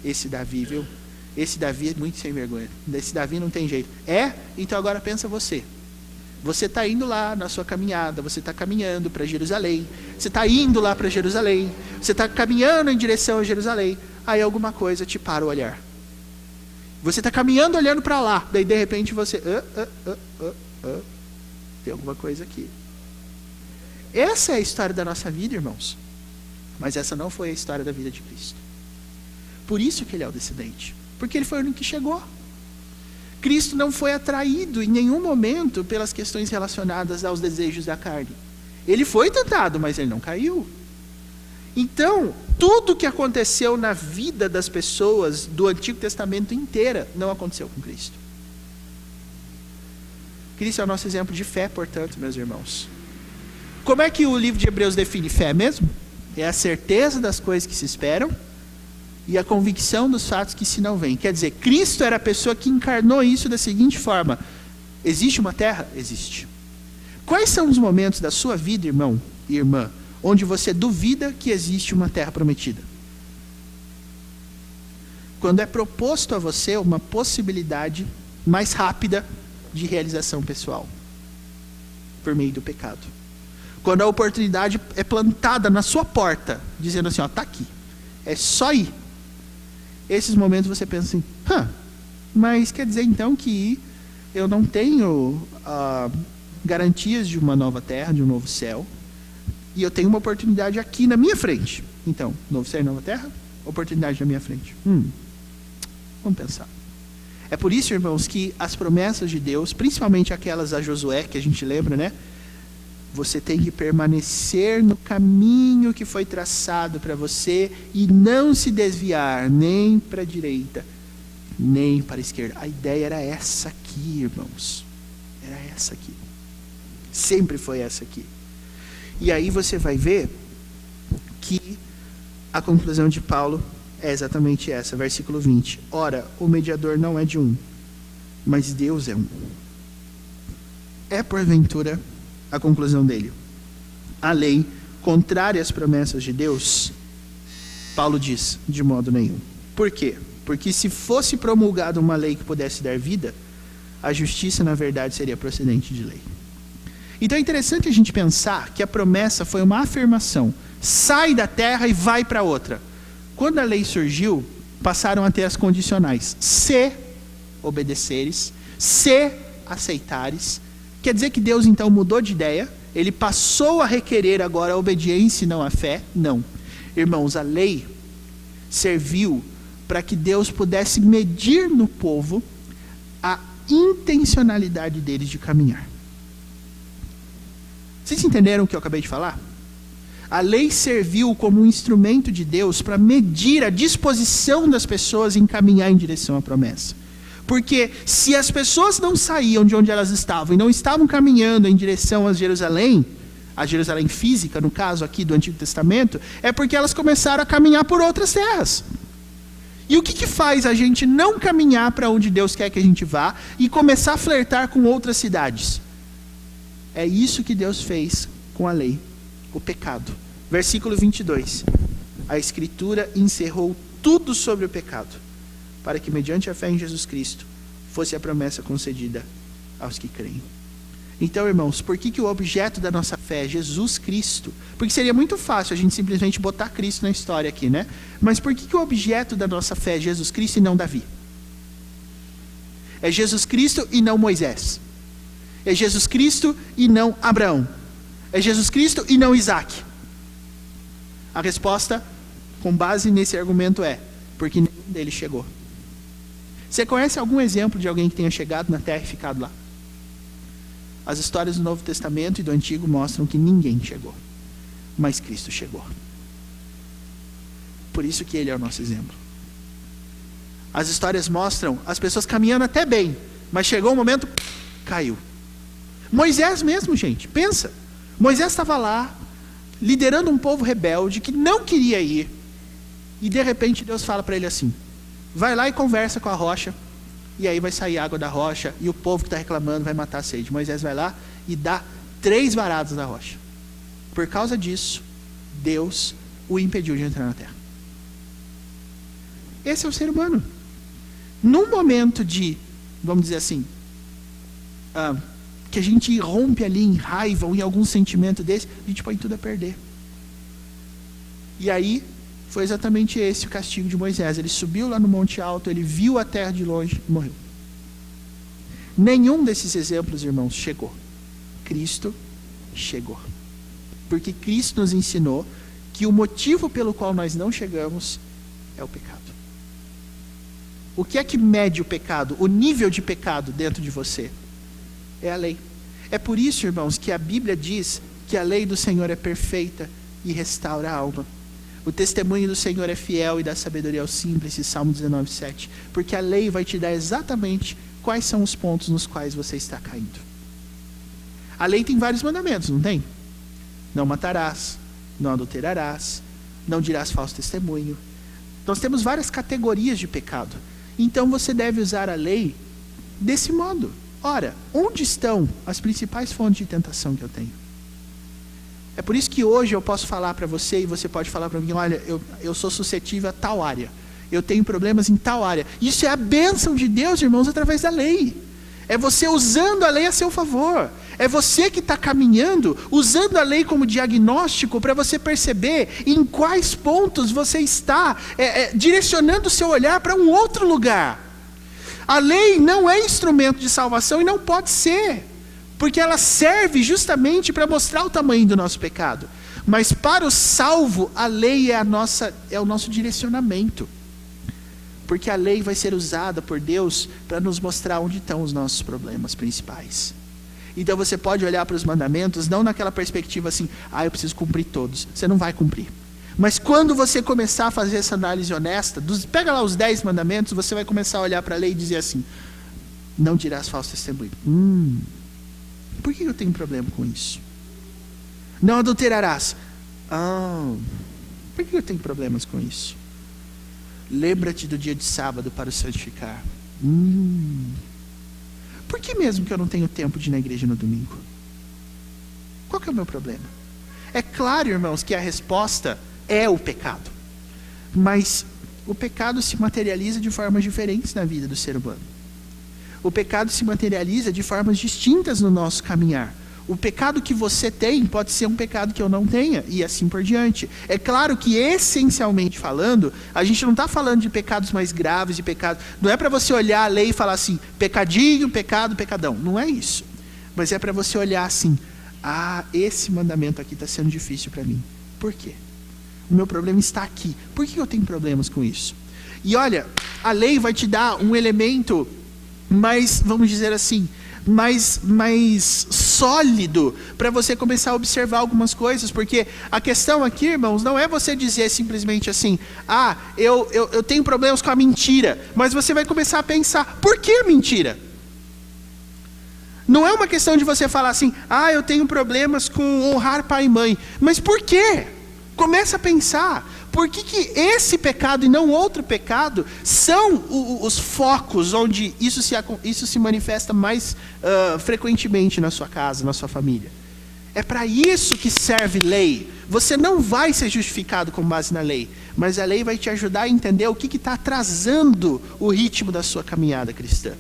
Speaker 1: esse Davi, viu? Esse Davi é muito sem vergonha. Esse Davi não tem jeito. Então agora pensa você. Você está indo lá na sua caminhada, você está caminhando para Jerusalém, você está indo lá para Jerusalém, você está caminhando em direção a Jerusalém, aí alguma coisa te para o olhar. Você está caminhando olhando para lá, daí de repente você... tem alguma coisa aqui. Essa é a história da nossa vida, irmãos. Mas essa não foi a história da vida de Cristo. Por isso que ele é o descendente. Porque ele foi o único que chegou. Cristo não foi atraído em nenhum momento pelas questões relacionadas aos desejos da carne. Ele foi tentado, mas ele não caiu. Então, tudo que aconteceu na vida das pessoas do Antigo Testamento inteira não aconteceu com Cristo. Cristo é o nosso exemplo de fé, portanto, meus irmãos. Como é que o livro de Hebreus define fé mesmo? É a certeza das coisas que se esperam e a convicção dos fatos que se não veem. Quer dizer, Cristo era a pessoa que encarnou isso da seguinte forma: existe uma terra? Existe. Quais são os momentos da sua vida, irmão e irmã, onde você duvida que existe uma terra prometida? Quando é proposto a você uma possibilidade mais rápida de realização pessoal, por meio do pecado. Quando a oportunidade é plantada na sua porta, dizendo assim, ó, tá aqui, é só ir. Esses momentos você pensa assim, mas quer dizer então que eu não tenho garantias de uma nova terra, de um novo céu, e eu tenho uma oportunidade aqui na minha frente. Então, novo céu e nova terra, oportunidade na minha frente. Vamos pensar. É por isso, irmãos, que as promessas de Deus, principalmente aquelas a Josué, que a gente lembra, né? Você tem que permanecer no caminho que foi traçado para você e não se desviar nem para a direita, nem para a esquerda. A ideia era essa aqui, irmãos. Era essa aqui. Sempre foi essa aqui. E aí você vai ver que a conclusão de Paulo é exatamente essa, versículo 20. Ora, o mediador não é de um, mas Deus é um. É porventura a conclusão dele: a lei contrária às promessas de Deus? Paulo diz, de modo nenhum. Por quê? Porque se fosse promulgada uma lei que pudesse dar vida, a justiça, na verdade, seria procedente de lei. Então é interessante a gente pensar que a promessa foi uma afirmação: sai da terra e vai para outra. Quando a lei surgiu, passaram a ter as condicionais: se obedeceres, se aceitares. Quer dizer que Deus então mudou de ideia? Ele passou a requerer agora a obediência e não a fé? Não. Irmãos, a lei serviu para que Deus pudesse medir no povo a intencionalidade deles de caminhar. Vocês entenderam o que eu acabei de falar? A lei serviu como um instrumento de Deus para medir a disposição das pessoas em caminhar em direção à promessa. Porque se as pessoas não saíam de onde elas estavam e não estavam caminhando em direção a Jerusalém física, no caso aqui do Antigo Testamento, é porque elas começaram a caminhar por outras terras. E o que faz a gente não caminhar para onde Deus quer que a gente vá e começar a flertar com outras cidades? É isso que Deus fez com a lei, o pecado. Versículo 22. A Escritura encerrou tudo sobre o pecado, para que mediante a fé em Jesus Cristo fosse a promessa concedida aos que creem. Então, irmãos, por que o objeto da nossa fé é Jesus Cristo? Porque seria muito fácil a gente simplesmente botar Cristo na história aqui, né? Mas por que o objeto da nossa fé é Jesus Cristo e não Davi? É Jesus Cristo e não Moisés. É Jesus Cristo e não Abraão. É Jesus Cristo e não Isaac. A resposta, com base nesse argumento, é porque nenhum deles chegou. Você conhece algum exemplo de alguém que tenha chegado na terra e ficado lá? As histórias do Novo Testamento e do Antigo mostram que ninguém chegou, mas Cristo chegou. Por isso que Ele é o nosso exemplo. As histórias mostram as pessoas caminhando até bem, mas chegou um momento, caiu. Moisés mesmo, gente, pensa. Moisés estava lá, liderando um povo rebelde que não queria ir, e de repente Deus fala para ele assim: vai lá e conversa com a rocha, e aí vai sair água da rocha, e o povo que está reclamando vai matar a sede. Moisés vai lá e dá 3 varadas da rocha. Por causa disso, Deus o impediu de entrar na terra. Esse é o ser humano. Num momento de, vamos dizer assim, que a gente irrompe ali em raiva ou em algum sentimento desse, a gente põe tudo a perder. E aí, foi exatamente esse o castigo de Moisés. Ele subiu lá no Monte Alto, ele viu a terra de longe e morreu. Nenhum desses exemplos, irmãos, chegou. Cristo chegou. Porque Cristo nos ensinou que o motivo pelo qual nós não chegamos é o pecado. O que é que mede o pecado, o nível de pecado dentro de você? É a lei. É por isso, irmãos, que a Bíblia diz que a lei do Senhor é perfeita e restaura a alma. O testemunho do Senhor é fiel e dá sabedoria aos simples, Salmo 19:7. Porque a lei vai te dar exatamente quais são os pontos nos quais você está caindo. A lei tem vários mandamentos, não tem? Não matarás, não adulterarás, não dirás falso testemunho. Nós temos várias categorias de pecado. Então você deve usar a lei desse modo. Ora, onde estão as principais fontes de tentação que eu tenho? É por isso que hoje eu posso falar para você e você pode falar para mim, olha, eu sou suscetível a tal área. Eu tenho problemas em tal área. Isso é a bênção de Deus, irmãos, através da lei. É você usando a lei a seu favor. É você que está caminhando, usando a lei como diagnóstico para você perceber em quais pontos você está direcionando o seu olhar para um outro lugar. A lei não é instrumento de salvação e não pode ser, porque ela serve justamente para mostrar o tamanho do nosso pecado. Mas para o salvo, a lei é o nosso direcionamento. Porque a lei vai ser usada por Deus para nos mostrar onde estão os nossos problemas principais. Então você pode olhar para os mandamentos, não naquela perspectiva assim, eu preciso cumprir todos. Você não vai cumprir. Mas quando você começar a fazer essa análise honesta, pega lá os 10 mandamentos, você vai começar a olhar para a lei e dizer assim, não dirás falso testemunho. Por que eu tenho problema com isso? Não adulterarás. Por que eu tenho problemas com isso? Lembra-te do dia de sábado para o santificar. Por que mesmo que eu não tenho tempo de ir na igreja no domingo? Qual que é o meu problema? É claro, irmãos, que a resposta é o pecado. Mas o pecado se materializa de formas diferentes na vida do ser humano. O pecado se materializa de formas distintas no nosso caminhar. O pecado que você tem pode ser um pecado que eu não tenha, e assim por diante. É claro que, essencialmente falando, a gente não está falando de pecados mais graves, de pecados. Não é para você olhar a lei e falar assim, pecadinho, pecado, pecadão. Não é isso. Mas é para você olhar assim, esse mandamento aqui está sendo difícil para mim. Por quê? O meu problema está aqui. Por que eu tenho problemas com isso? E olha, a lei vai te dar um elemento mais, vamos dizer assim, mais sólido para você começar a observar algumas coisas, porque a questão aqui, irmãos, não é você dizer simplesmente assim, eu tenho problemas com a mentira, mas você vai começar a pensar, por que mentira? Não é uma questão de você falar assim, eu tenho problemas com honrar pai e mãe, mas por quê? Começa a pensar, por que esse pecado e não outro pecado são os focos onde isso se manifesta mais frequentemente na sua casa, na sua família? É para isso que serve lei. Você não vai ser justificado com base na lei, mas a lei vai te ajudar a entender o que está atrasando o ritmo da sua caminhada cristã.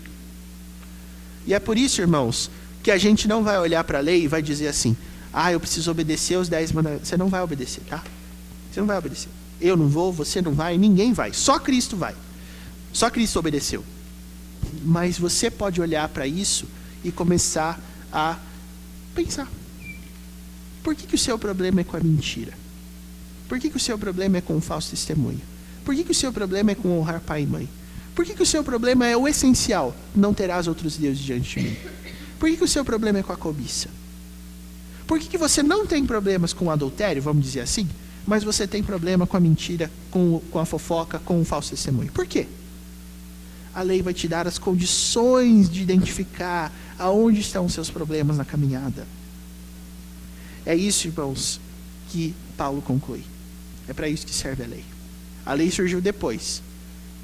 Speaker 1: E é por isso, irmãos, que a gente não vai olhar para a lei e vai dizer assim, eu preciso obedecer os 10 mandamentos. Você não vai obedecer, tá? Você não vai obedecer. Eu não vou, você não vai, ninguém vai. Só Cristo vai. Só Cristo obedeceu. Mas você pode olhar para isso e começar a pensar. Por que o seu problema é com a mentira? Por que o seu problema é com o falso testemunho? Por que o seu problema é com honrar pai e mãe? Por que o seu problema é o essencial? Não terás outros deuses diante de mim. Por que o seu problema é com a cobiça? Por que você não tem problemas com o adultério, vamos dizer assim, mas você tem problema com a mentira, com a fofoca, com o falso testemunho? Por quê? A lei vai te dar as condições de identificar aonde estão os seus problemas na caminhada. É isso, irmãos, que Paulo conclui. É para isso que serve a lei. A lei surgiu depois,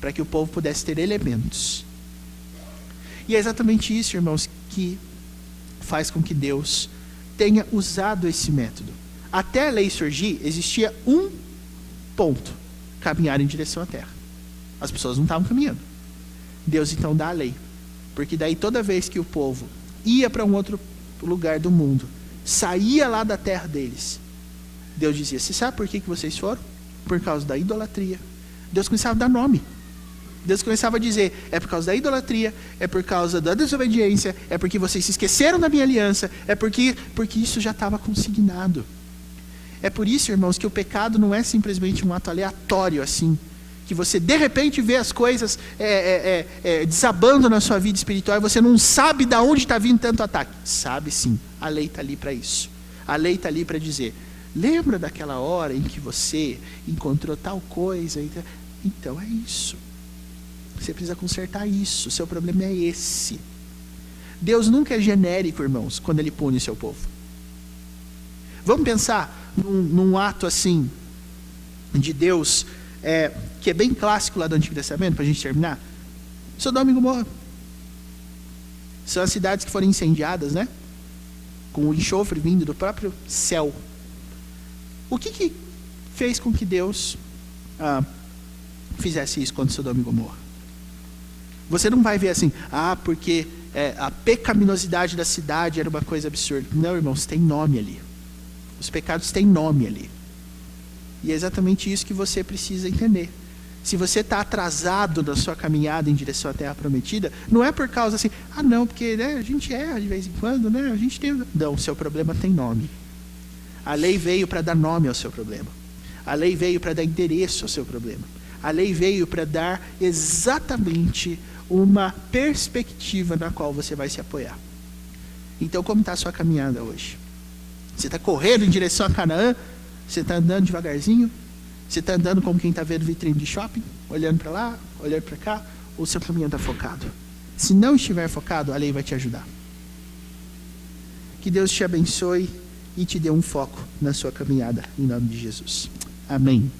Speaker 1: para que o povo pudesse ter elementos. E é exatamente isso, irmãos, que faz com que Deus tenha usado esse método. Até a lei surgir, existia um ponto: caminhar em direção à terra. As pessoas não estavam caminhando. Deus então dá a lei, porque daí toda vez que o povo ia para um outro lugar do mundo, saía lá da terra deles, Deus dizia, você sabe por que vocês foram? Por causa da idolatria. Deus começava a dar nome. Deus começava a dizer, é por causa da idolatria, é por causa da desobediência, é porque vocês se esqueceram da minha aliança, é porque isso já estava consignado. É por isso, irmãos, que o pecado não é simplesmente um ato aleatório assim, que você de repente vê as coisas desabando na sua vida espiritual e você não sabe de onde está vindo tanto ataque. Sabe sim, a lei está ali para isso. A lei está ali para dizer, Lembra daquela hora em que você encontrou tal coisa? Então é isso. Você precisa consertar isso. O seu problema é esse. Deus nunca é genérico, irmãos, quando Ele pune o seu povo. Vamos pensar num ato assim, de Deus, que é bem clássico lá do Antigo Testamento, para a gente terminar. Sodoma e Gomorra. São as cidades que foram incendiadas, né? Com o enxofre vindo do próprio céu. O que fez com que Deus fizesse isso contra Sodoma e Gomorra? Você não vai ver assim, porque a pecaminosidade da cidade era uma coisa absurda. Não, irmãos, tem nome ali. Os pecados têm nome ali. E é exatamente isso que você precisa entender. Se você está atrasado na sua caminhada em direção à Terra Prometida, não é por causa assim, não, porque a gente erra de vez em quando, né? A gente tem... Não, o seu problema tem nome. A lei veio para dar nome ao seu problema. A lei veio para dar endereço ao seu problema. A lei veio para dar exatamente uma perspectiva na qual você vai se apoiar. Então, como está a sua caminhada hoje? Você está correndo em direção a Canaã? Você está andando devagarzinho? Você está andando como quem está vendo vitrine de shopping? Olhando para lá, olhando para cá? Ou seu caminho está focado? Se não estiver focado, a lei vai te ajudar. Que Deus te abençoe e te dê um foco na sua caminhada, em nome de Jesus. Amém.